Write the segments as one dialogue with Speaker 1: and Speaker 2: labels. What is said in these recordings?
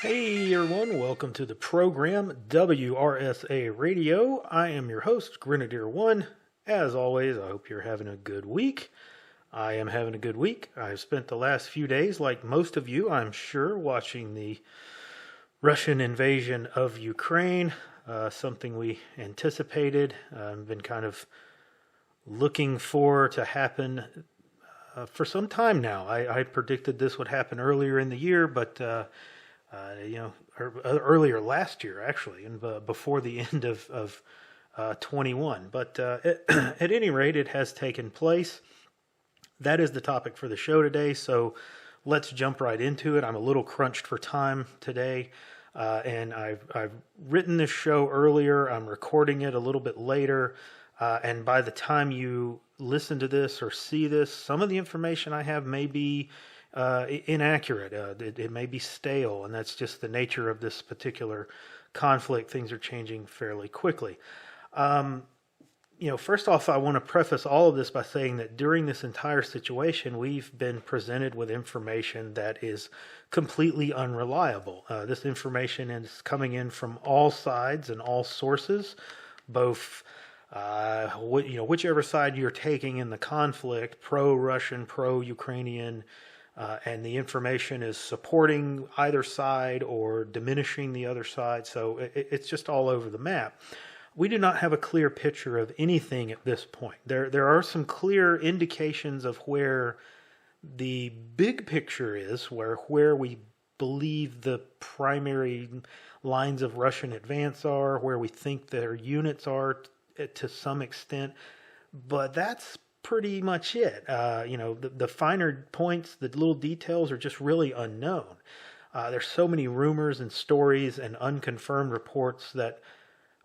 Speaker 1: Hey everyone, welcome to the program WRSA Radio. I am your host, Grenadier One. As always, I hope you're having a good week. I am having a good week. I've spent the last few days, like most of you, I'm sure, watching the Russian invasion of Ukraine, something we anticipated, been kind of looking for to happen for some time now. I predicted this would happen earlier in the year, but earlier last year, actually, and before the end of 21. But at any rate, it has taken place. That is the topic for the show today, so let's jump right into it. I'm a little crunched for time today, and I've written this show earlier. I'm recording it a little bit later, and by the time you listen to this or see this, some of the information I have may be inaccurate. It may be stale, and that's just the nature of this particular conflict. Things are changing fairly quickly. First off, I want to preface all of this by saying that during this entire situation, we've been presented with information that is completely unreliable. This information is coming in from all sides and all sources, both whichever side you're taking in the conflict, pro-Russian, pro-Ukrainian, and the information is supporting either side or diminishing the other side. So it's just all over the map. We do not have a clear picture of anything at this point. There are some clear indications of where the big picture is, where we believe the primary lines of Russian advance are, where we think their units are to some extent. But that's pretty much it. The finer points, the little details are just really unknown. There's so many rumors and stories and unconfirmed reports that,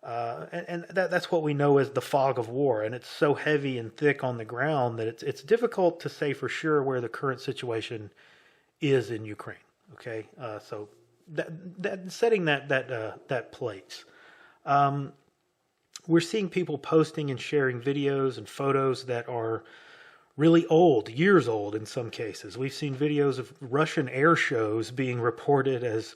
Speaker 1: that's what we know as the fog of war. And it's so heavy and thick on the ground that it's difficult to say for sure where the current situation is in Ukraine. Okay, so that setting that place. We're seeing people posting and sharing videos and photos that are really old, years old in some cases. We've seen videos of Russian air shows being reported as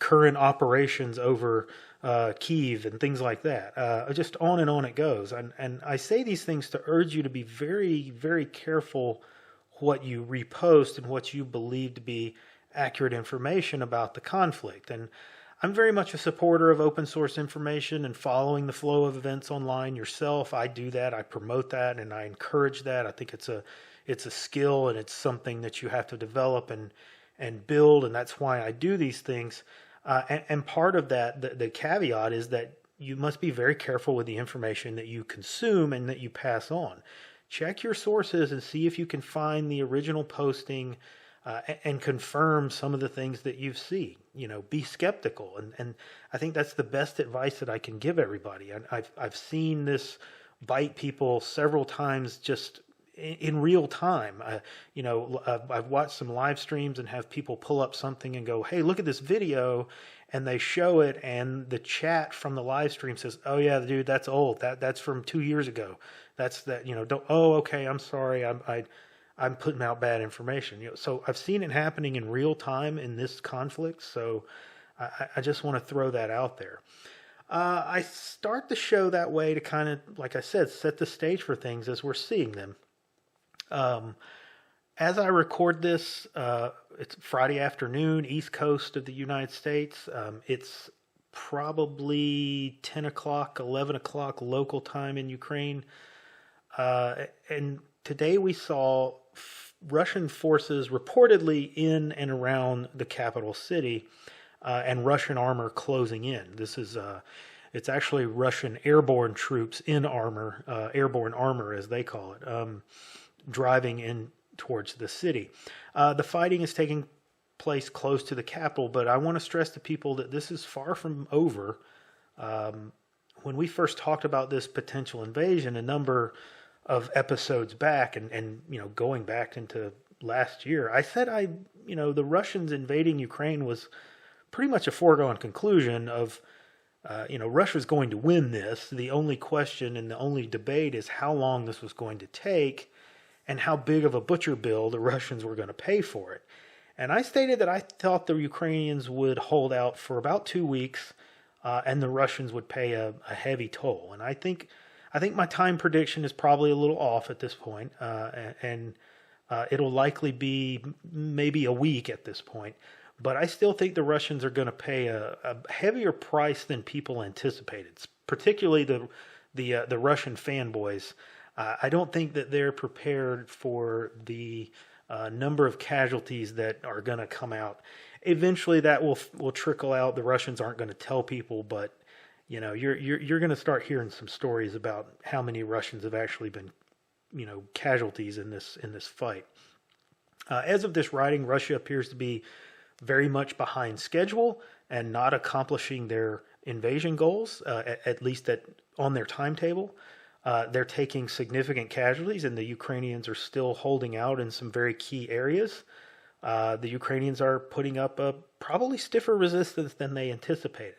Speaker 1: current operations over Kyiv and things like that. Just on and on it goes. And I say these things to urge you to be very, very careful what you repost and what you believe to be accurate information about the conflict. And I'm very much a supporter of open source information and following the flow of events online yourself. I do that. I promote that, and I encourage that. I think it's a skill, and it's something that you have to develop and build, and that's why I do these things. And part of that, the caveat is that you must be very careful with the information that you consume and that you pass on. Check your sources and see if you can find the original posting and confirm some of the things that you see. Be skeptical, and I think that's the best advice that I can give everybody. I've seen this bite people several times just in real time. I've watched some live streams and have people pull up something and go, "Hey, look at this video," and they show it, and the chat from the live stream says, "Oh yeah, dude, that's old. That's from 2 years ago. That's that. Don't. Oh, okay. I'm sorry. I'm putting out bad information." So I've seen it happening in real time in this conflict. So I just want to throw that out there. I start the show that way to kind of, like I said, set the stage for things as we're seeing them. As I record this, it's Friday afternoon, East Coast of the United States. It's probably 10 o'clock, 11 o'clock local time in Ukraine. And today we saw Russian forces reportedly in and around the capital city, and Russian armor closing in. It's actually Russian airborne troops in armor, airborne armor as they call it, driving in towards the city. The fighting is taking place close to the capital, but I want to stress to people that this is far from over. When we first talked about this potential invasion, a number of episodes back, and going back into last year, I said the Russians invading Ukraine was pretty much a foregone conclusion of Russia's going to win this. The only question and the only debate is how long this was going to take and how big of a butcher bill the Russians were going to pay for it. And I stated that I thought the Ukrainians would hold out for about 2 weeks, and the Russians would pay a heavy toll. And I think my time prediction is probably a little off at this point, and it'll likely be maybe a week at this point. But I still think the Russians are going to pay a heavier price than people anticipated, particularly the Russian fanboys. I don't think that they're prepared for the number of casualties that are going to come out. Eventually, that will trickle out. The Russians aren't going to tell people, but you're going to start hearing some stories about how many Russians have actually been casualties in this fight. As of this writing, Russia appears to be very much behind schedule and not accomplishing their invasion goals, at least on their timetable. They're taking significant casualties, and the Ukrainians are still holding out in some very key areas. The Ukrainians are putting up a probably stiffer resistance than they anticipated.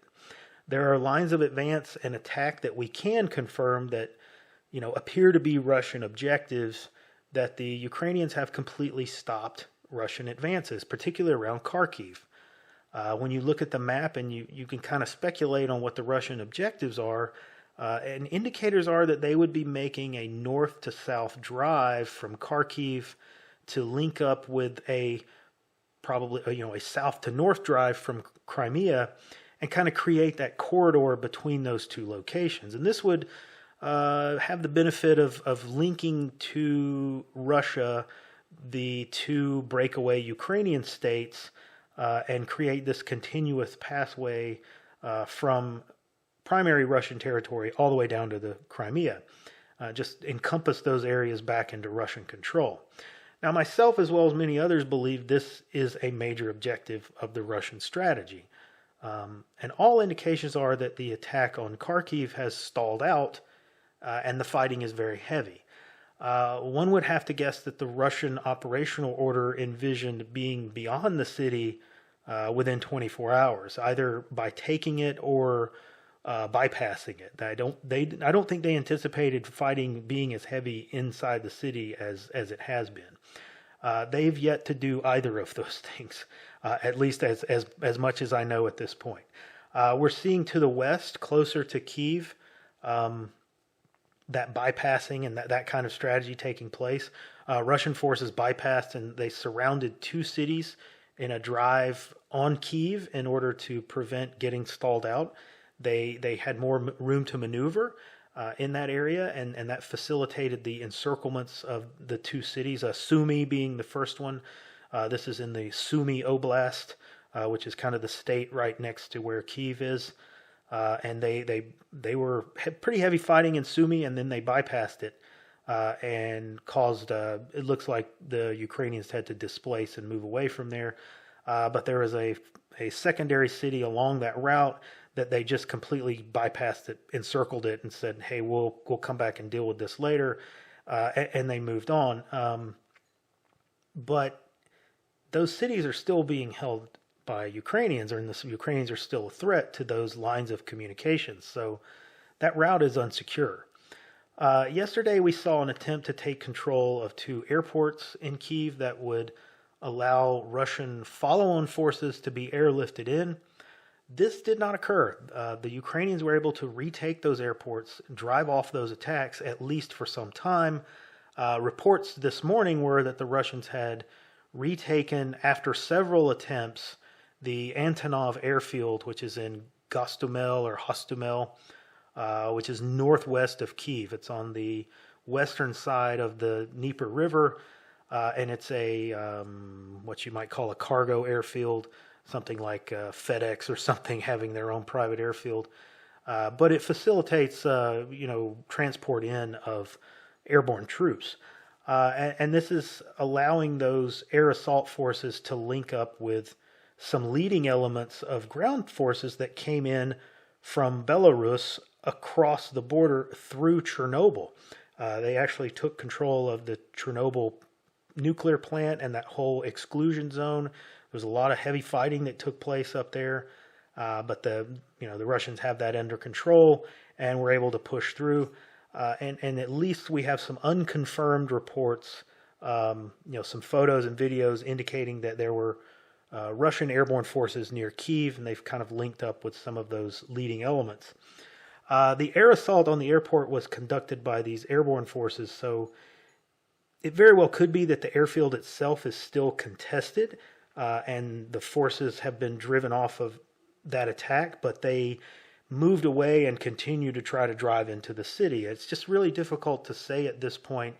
Speaker 1: There are lines of advance and attack that we can confirm that appear to be Russian objectives, that the Ukrainians have completely stopped Russian advances, particularly around Kharkiv. When you look at the map and you can kind of speculate on what the Russian objectives are, and indicators are that they would be making a north to south drive from Kharkiv to link up with a south to north drive from Crimea, and kind of create that corridor between those two locations. And this would have the benefit of linking to Russia the two breakaway Ukrainian states, and create this continuous pathway from primary Russian territory all the way down to the Crimea. Just encompass those areas back into Russian control. Now, myself, as well as many others, believe this is a major objective of the Russian strategy. And all indications are that the attack on Kharkiv has stalled out, and the fighting is very heavy. One would have to guess that the Russian operational order envisioned being beyond the city within 24 hours, either by taking it or bypassing it. I don't think they anticipated fighting being as heavy inside the city as it has been. They've yet to do either of those things, at least as much as I know at this point. We're seeing to the west, closer to Kyiv, that bypassing and that kind of strategy taking place. Russian forces bypassed and they surrounded two cities in a drive on Kyiv in order to prevent getting stalled out. They had more room to maneuver in that area, and that facilitated the encirclements of the two cities, Sumy being the first one. This is in the Sumy Oblast, which is kind of the state right next to where Kyiv is. And they were pretty heavy fighting in Sumy, and then they bypassed it and caused, it looks like the Ukrainians had to displace and move away from there. But there is a secondary city along that route that they just completely bypassed it, encircled it, and said, hey, we'll come back and deal with this later. And they moved on. But those cities are still being held by Ukrainians, and the Ukrainians are still a threat to those lines of communications. So that route is unsecure. Yesterday we saw an attempt to take control of two airports in Kyiv that would allow Russian follow-on forces to be airlifted in. This did not occur. The Ukrainians were able to retake those airports, drive off those attacks, at least for some time. Reports this morning were that the Russians had retaken, after several attempts, the Antonov airfield, which is in Gostomel or Hostomel, which is northwest of Kyiv. It's on the western side of the Dnieper River, and it's a what you might call a cargo airfield, something like FedEx or something having their own private airfield. But it facilitates, transport in of airborne troops. And this is allowing those air assault forces to link up with some leading elements of ground forces that came in from Belarus across the border through Chernobyl. They actually took control of the Chernobyl nuclear plant and that whole exclusion zone. There was a lot of heavy fighting that took place up there, but the Russians have that under control and were able to push through. And at least we have some unconfirmed reports some photos and videos indicating that there were Russian airborne forces near Kyiv, and they've kind of linked up with some of those leading elements. The air assault on the airport was conducted by these airborne forces, so it very well could be that the airfield itself is still contested, and the forces have been driven off of that attack, but they moved away and continue to try to drive into the city. It's just really difficult to say at this point,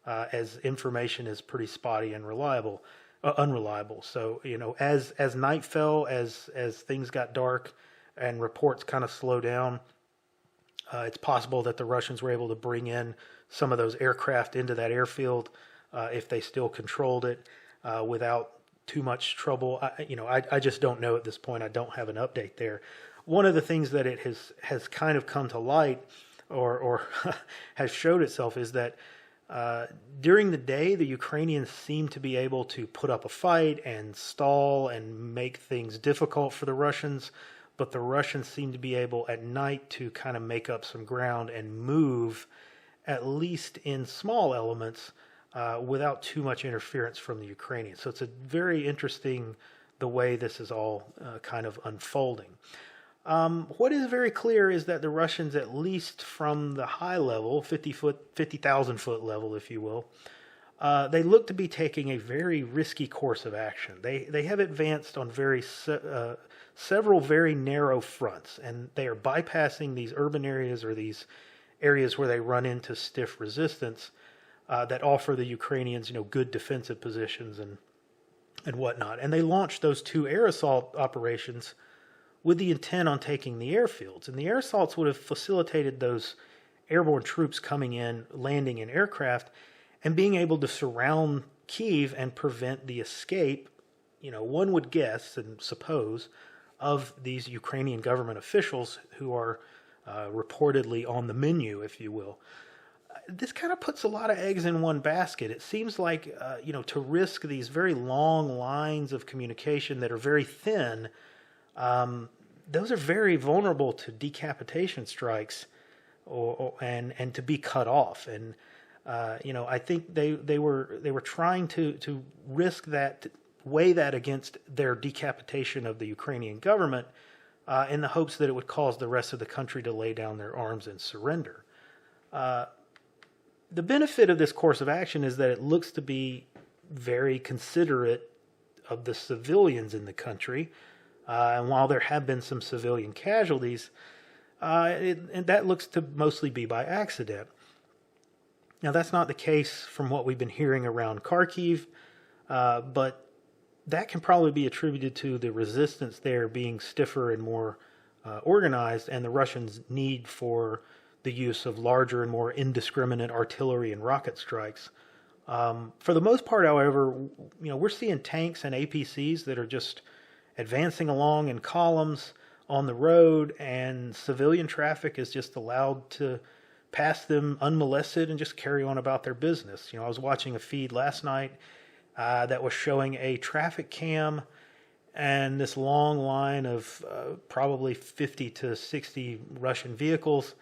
Speaker 1: as information is pretty spotty and unreliable. So, as night fell, as things got dark and reports kind of slow down, it's possible that the Russians were able to bring in some of those aircraft into that airfield if they still controlled it without too much trouble. I just don't know at this point. I don't have an update there. One of the things that it has kind of come to light or has showed itself is that during the day, the Ukrainians seem to be able to put up a fight and stall and make things difficult for the Russians, but the Russians seem to be able at night to kind of make up some ground and move, at least in small elements, without too much interference from the Ukrainians. So it's a very interesting the way this is all kind of unfolding. What is very clear is that the Russians, at least from the high level, 50,000 foot level, if you will, they look to be taking a very risky course of action. They have advanced on several very narrow fronts, and they are bypassing these urban areas or these areas where they run into stiff resistance that offer the Ukrainians, good defensive positions and whatnot. And they launched those two air assault operations with the intent on taking the airfields. And the air assaults would have facilitated those airborne troops coming in, landing in aircraft, and being able to surround Kyiv and prevent the escape, one would guess and suppose, of these Ukrainian government officials who are reportedly on the menu, if you will. This kind of puts a lot of eggs in one basket. It seems like, to risk these very long lines of communication that are very thin, those are very vulnerable to decapitation strikes and to be cut off. And I think they were trying to risk that, weigh that against their decapitation of the Ukrainian government in the hopes that it would cause the rest of the country to lay down their arms and surrender. The benefit of this course of action is that it looks to be very considerate of the civilians in the country. And while there have been some civilian casualties, and that looks to mostly be by accident. Now, that's not the case from what we've been hearing around Kharkiv, but that can probably be attributed to the resistance there being stiffer and more organized, and the Russians' need for the use of larger and more indiscriminate artillery and rocket strikes. For the most part, however, we're seeing tanks and APCs that are just advancing along in columns on the road, and civilian traffic is just allowed to pass them unmolested and just carry on about their business. I was watching a feed last night that was showing a traffic cam and this long line of probably 50 to 60 Russian vehicles,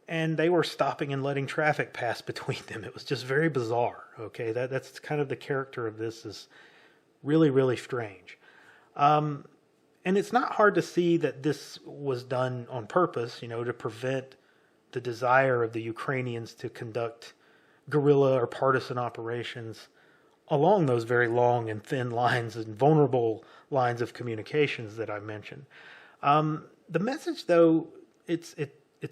Speaker 1: and they were stopping and letting traffic pass between them. It was just very bizarre. Okay, that's kind of the character of this, is really, really strange. And it's not hard to see that this was done on purpose, to prevent the desire of the Ukrainians to conduct guerrilla or partisan operations along those very long and thin lines and vulnerable lines of communications that I mentioned. The message, though, it's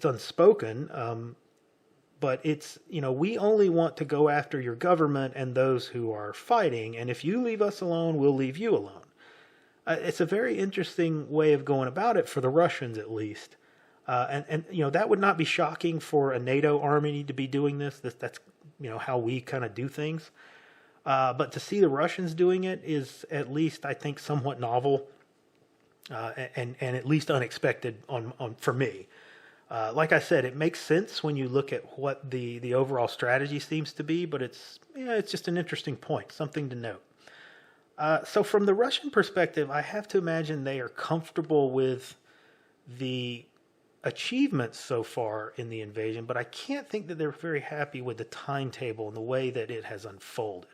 Speaker 1: unspoken, but it's, we only want to go after your government and those who are fighting, and if you leave us alone, we'll leave you alone. It's a very interesting way of going about it for the Russians, at least. And that would not be shocking for a NATO army to be doing this. That's how we kind of do things. But to see the Russians doing it is, at least, I think, somewhat novel and at least unexpected for me. Like I said, it makes sense when you look at what the overall strategy seems to be, but it's just an interesting point, something to note. So from the Russian perspective, I have to imagine they are comfortable with the achievements so far in the invasion, but I can't think that they're very happy with the timetable and the way that it has unfolded.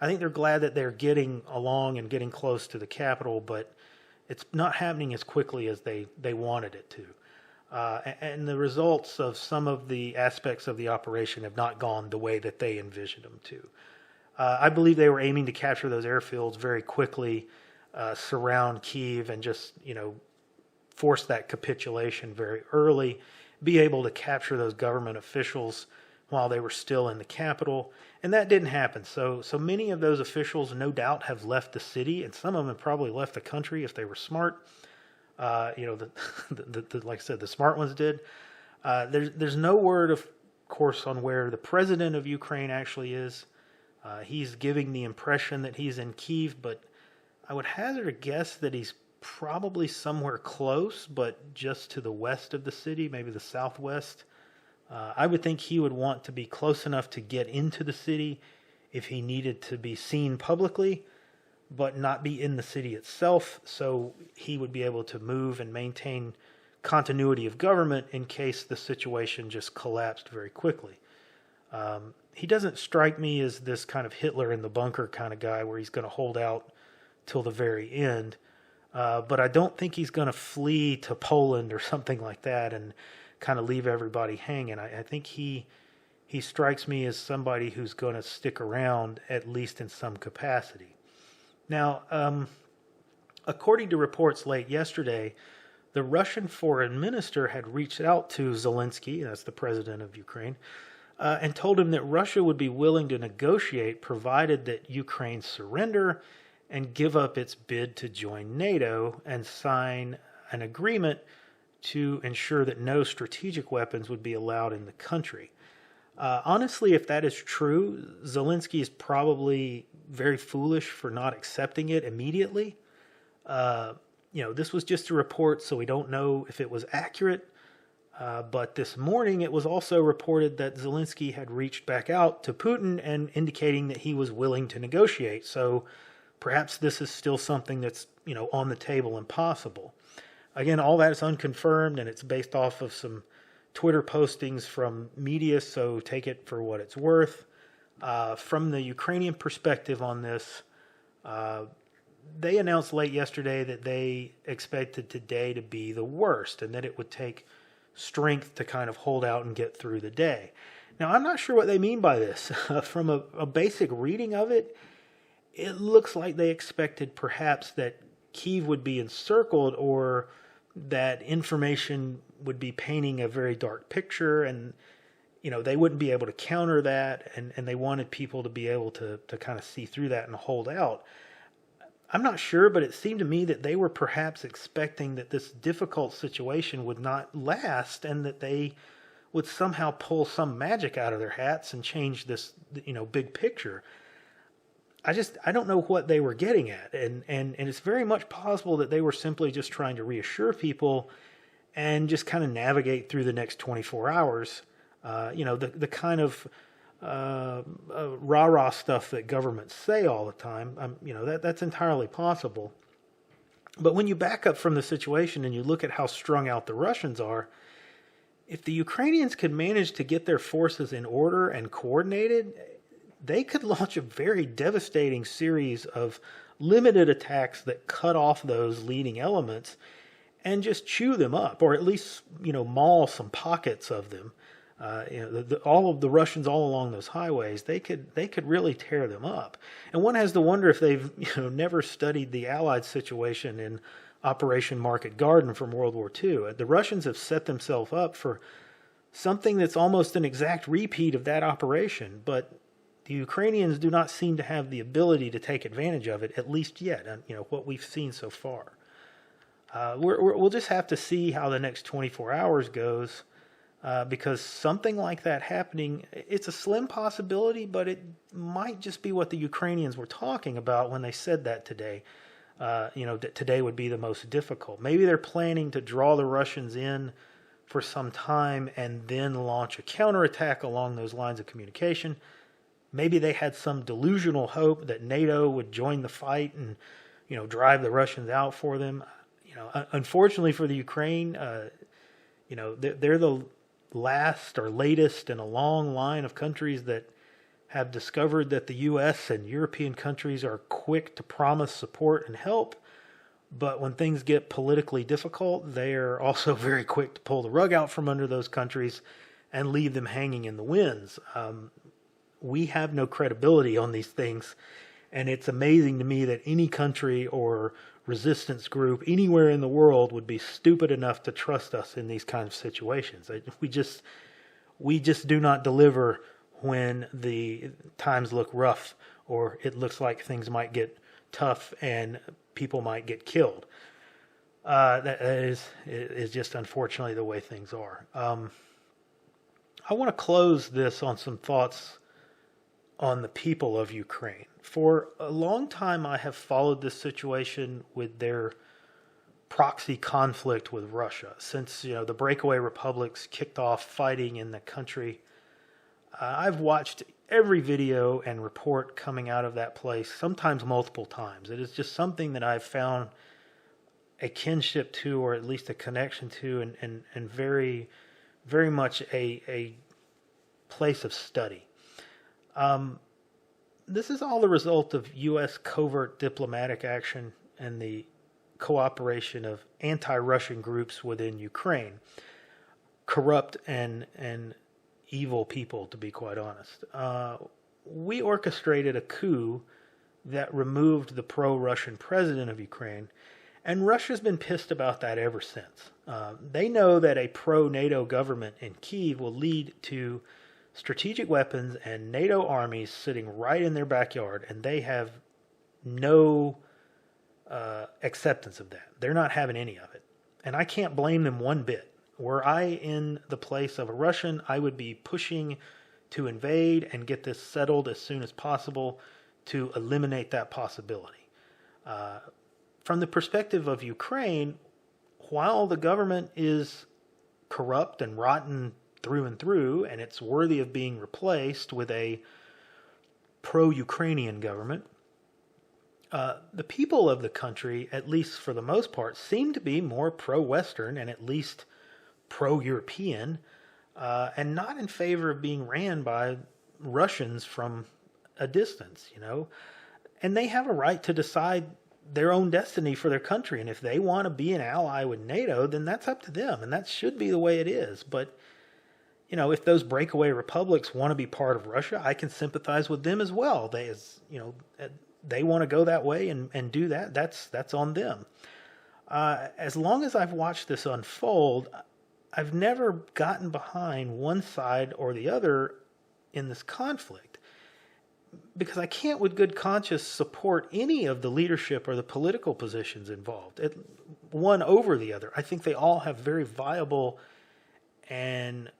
Speaker 1: I think they're glad that they're getting along and getting close to the capital, but it's not happening as quickly as they wanted it to. And the results of some of the aspects of the operation have not gone the way that they envisioned them to. I believe they were aiming to capture those airfields very quickly, surround Kyiv, and just, force that capitulation very early, be able to capture those government officials while they were still in the capital. And that didn't happen. So many of those officials, no doubt, have left the city, and some of them have probably left the country if they were smart. Like I said, the smart ones did. There's no word, of course, on where the president of Ukraine actually is. He's giving the impression that he's in Kyiv, but I would hazard a guess that he's probably somewhere close, but just to the west of the city, maybe the southwest. I would think he would want to be close enough to get into the city if he needed to be seen publicly, but not be in the city itself, so he would be able to move and maintain continuity of government in case the situation just collapsed very quickly. He doesn't strike me as this kind of Hitler in the bunker kind of guy where he's going to hold out till the very end. But I don't think he's going to flee to Poland or something like that and kind of leave everybody hanging. I think he strikes me as somebody who's going to stick around, at least in some capacity. Now, according to reports late yesterday, the Russian foreign minister had reached out to Zelensky, that's the president of Ukraine, and told him that Russia would be willing to negotiate provided that Ukraine surrender and give up its bid to join NATO and sign an agreement to ensure that no strategic weapons would be allowed in the country. Honestly, if that is true, Zelensky is probably very foolish for not accepting it immediately. This was just a report, so we don't know if it was accurate. But this morning, it was also reported that Zelensky had reached back out to Putin and indicating that he was willing to negotiate. So perhaps this is still something that's, on the table and possible. Again, all that is unconfirmed, and it's based off of some Twitter postings from media, so take it for what it's worth. From the Ukrainian perspective on this, they announced late yesterday that they expected today to be the worst and that it would take strength to kind of hold out and get through the day. Now, I'm not sure what they mean by this. From a basic reading of it, it looks like they expected perhaps that Kyiv would be encircled, or that information would be painting a very dark picture, and they wouldn't be able to counter that, and they wanted people to be able to kind of see through that and hold out. I'm not sure, but it seemed to me that they were perhaps expecting that this difficult situation would not last, and that they would somehow pull some magic out of their hats and change this, big picture. I don't know what they were getting at, and it's very much possible that they were simply just trying to reassure people and just kind of navigate through the next 24 hours. The kind of rah-rah stuff that governments say all the time. That's entirely possible. But when you back up from the situation and you look at how strung out the Russians are, if the Ukrainians could manage to get their forces in order and coordinated, they could launch a very devastating series of limited attacks that cut off those leading elements and just chew them up, or at least, maul some pockets of them. All of the Russians all along those highways, they could really tear them up. And one has to wonder if they've never studied the Allied situation in Operation Market Garden from World War II. The Russians have set themselves up for something that's almost an exact repeat of that operation, but the Ukrainians do not seem to have the ability to take advantage of it, at least yet, what we've seen so far. We'll just have to see how the next 24 hours goes, because something like that happening, it's a slim possibility, but it might just be what the Ukrainians were talking about when they said that today. That today would be the most difficult. Maybe they're planning to draw the Russians in for some time and then launch a counterattack along those lines of communication. Maybe they had some delusional hope that NATO would join the fight and, drive the Russians out for them. Unfortunately for the Ukraine, They're the last or latest in a long line of countries that have discovered that the U.S. and European countries are quick to promise support and help, but when things get politically difficult, they are also very quick to pull the rug out from under those countries and leave them hanging in the winds. We have no credibility on these things, and it's amazing to me that any country or resistance group anywhere in the world would be stupid enough to trust us in these kinds of situations. We just do not deliver when the times look rough or it looks like things might get tough and people might get killed. That is just unfortunately the way things are. I want to close this on some thoughts on the people of Ukraine. For a long time, I have followed this situation with their proxy conflict with Russia. Since the breakaway republics kicked off fighting in the country, I've watched every video and report coming out of that place, sometimes multiple times. It is just something that I've found a kinship to, or at least a connection to, and very, very much a place of study. This is all the result of U.S. covert diplomatic action and the cooperation of anti-Russian groups within Ukraine. Corrupt and evil people, to be quite honest. We orchestrated a coup that removed the pro-Russian president of Ukraine, and Russia's been pissed about that ever since. They know that a pro-NATO government in Kyiv will lead to strategic weapons and NATO armies sitting right in their backyard, and they have no acceptance of that. They're not having any of it. And I can't blame them one bit. Were I in the place of a Russian, I would be pushing to invade and get this settled as soon as possible to eliminate that possibility. From the perspective of Ukraine, while the government is corrupt and rotten through and through, and it's worthy of being replaced with a pro-Ukrainian government, the people of the country, at least for the most part, seem to be more pro-Western and at least pro-European, and not in favor of being ran by Russians from a distance, And they have a right to decide their own destiny for their country, and if they want to be an ally with NATO, then that's up to them, and that should be the way it is. But if those breakaway republics want to be part of Russia, I can sympathize with them as well. They want to go that way and do that. That's on them. As long as I've watched this unfold, I've never gotten behind one side or the other in this conflict, because I can't with good conscience support any of the leadership or the political positions involved, one over the other. I think they all have very viable and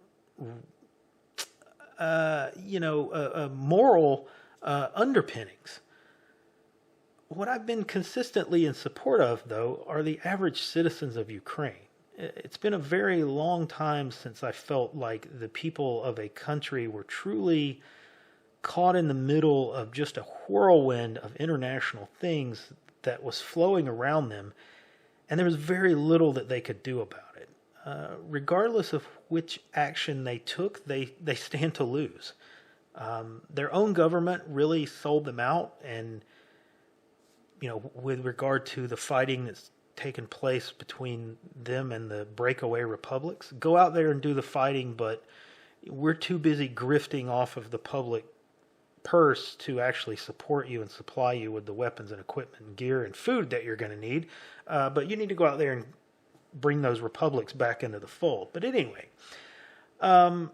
Speaker 1: moral underpinnings. What I've been consistently in support of, though, are the average citizens of Ukraine. It's been a very long time since I felt like the people of a country were truly caught in the middle of just a whirlwind of international things that was flowing around them, and there was very little that they could do about it. Regardless of which action they took, they stand to lose. Their own government really sold them out, and with regard to the fighting that's taken place between them and the breakaway republics, go out there and do the fighting, but we're too busy grifting off of the public purse to actually support you and supply you with the weapons and equipment and gear and food that you're going to need. But you need to go out there and bring those republics back into the fold. But anyway, and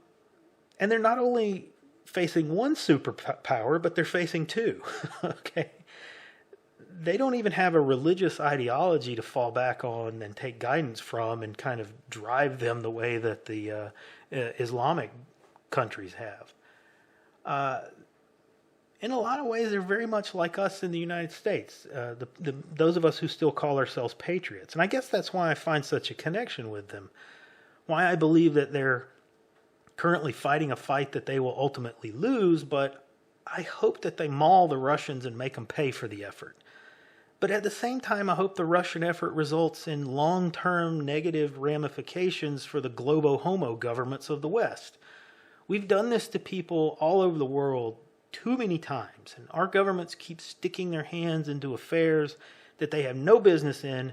Speaker 1: they're not only facing one superpower, but they're facing two. Okay. They don't even have a religious ideology to fall back on and take guidance from and kind of drive them the way that the Islamic countries have. In a lot of ways, they're very much like us in the United States, those of us who still call ourselves patriots. And I guess that's why I find such a connection with them, why I believe that they're currently fighting a fight that they will ultimately lose, but I hope that they maul the Russians and make them pay for the effort. But at the same time, I hope the Russian effort results in long-term negative ramifications for the globo-homo governments of the West. We've done this to people all over the world too many times, and our governments keep sticking their hands into affairs that they have no business in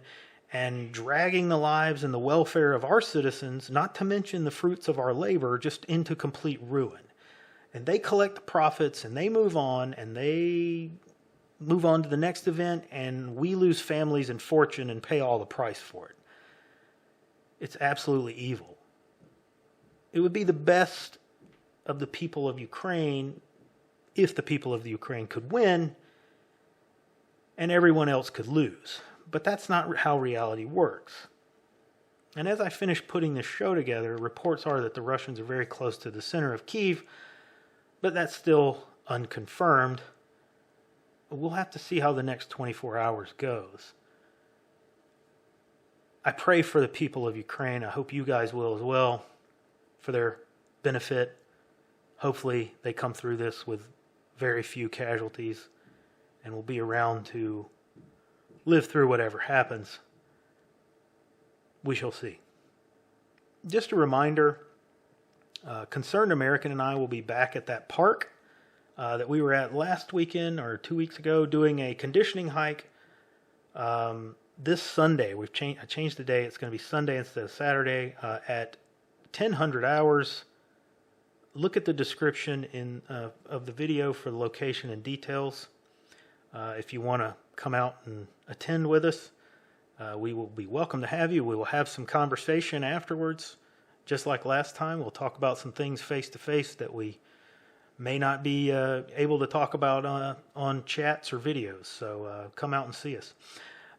Speaker 1: and dragging the lives and the welfare of our citizens, not to mention the fruits of our labor, just into complete ruin. And they collect the profits and they move on to the next event, and we lose families and fortune and pay all the price for it. It's absolutely evil. It would be the best of the people of Ukraine if the people of the Ukraine could win and everyone else could lose. But that's not how reality works. And as I finish putting this show together, reports are that the Russians are very close to the center of Kyiv, but that's still unconfirmed. We'll have to see how the next 24 hours goes. I pray for the people of Ukraine. I hope you guys will as well, for their benefit. Hopefully they come through this with very few casualties and will be around to live through whatever happens. We shall see. Just a reminder, Concerned American and I will be back at that park that we were at last weekend or 2 weeks ago doing a conditioning hike this Sunday. I changed the day. It's going to be Sunday instead of Saturday at 1000 hours. Look at the description of the video for the location and details. If you want to come out and attend with us, we will be welcome to have you. We will have some conversation afterwards, just like last time. We'll talk about some things face-to-face that we may not be able to talk about on chats or videos. So come out and see us.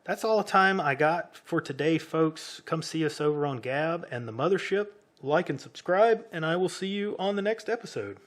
Speaker 1: That's all the time I got for today, folks. Come see us over on Gab and the Mothership. Like and subscribe, and I will see you on the next episode.